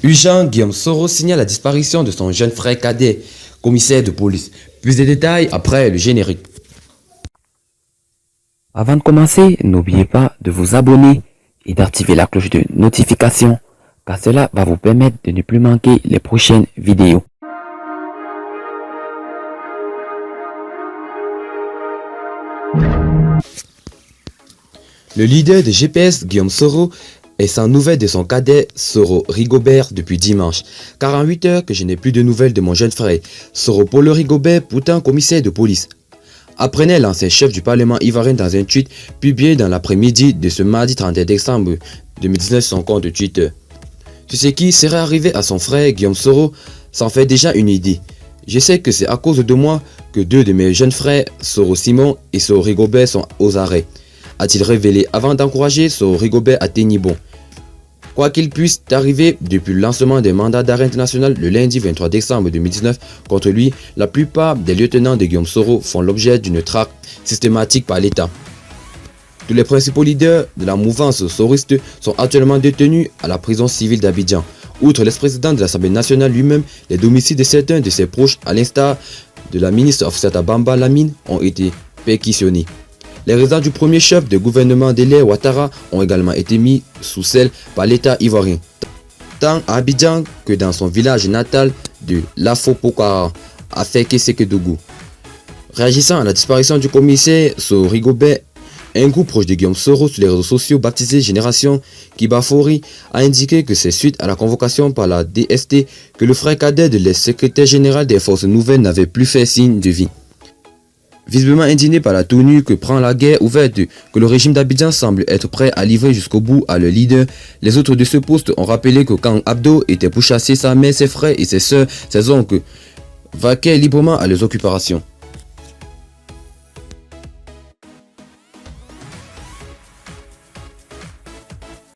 Jean Guillaume Soro signale la disparition de son jeune frère cadet, commissaire de police. Plus de détails après le générique. Avant de commencer, n'oubliez pas de vous abonner et d'activer la cloche de notification, car cela va vous permettre de ne plus manquer les prochaines vidéos. Le leader de GPS, Guillaume Soro, est sans nouvelles de son cadet Soro Rigobert depuis dimanche. 48 heures que je n'ai plus de nouvelles de mon jeune frère, Soro Paulo Rigobert, pourtant commissaire de police. Apprenait l'ancien chef du Parlement ivoirien dans un tweet publié dans l'après-midi de ce mardi 31 décembre 2019 sur son compte de Twitter. Sur ce qui serait arrivé à son frère Guillaume Soro s'en fait déjà une idée. Je sais que c'est à cause de moi que deux de mes jeunes frères, Soro Simon et Soro Rigobert, sont aux arrêts, a-t-il révélé avant d'encourager Soro Rigobert à tenir bon. Quoi qu'il puisse arriver depuis le lancement des mandats d'arrêt international le lundi 23 décembre 2019 contre lui, la plupart des lieutenants de Guillaume Soro font l'objet d'une traque systématique par l'État. Tous les principaux leaders de la mouvance soriste sont actuellement détenus à la prison civile d'Abidjan. Outre l'ex-président de l'Assemblée nationale lui-même, les domiciles de certains de ses proches, à l'instar de la ministre Hafsata Bamba Lamine, ont été perquisitionnés. Les résidents du premier chef de gouvernement d'Elaire Ouattara ont également été mis sous scelle par l'État ivoirien, tant à Abidjan que dans son village natal de Lafo-Pokara, à Feke-Sekedougou. Réagissant à la disparition du commissaire Soro Rigobert, un groupe proche de Guillaume Soro sur les réseaux sociaux baptisé Génération Kibafori a indiqué que c'est suite à la convocation par la DST que le frère cadet de l'ex-secrétaire général des forces nouvelles n'avait plus fait signe de vie. Visiblement indigné par la tenue que prend la guerre ouverte que le régime d'Abidjan semble être prêt à livrer jusqu'au bout à leur leader, les autres de ce poste ont rappelé que quand Abdo était pour chasser sa mère, ses frères et ses sœurs, ses oncles vaquaient librement à leurs occupations.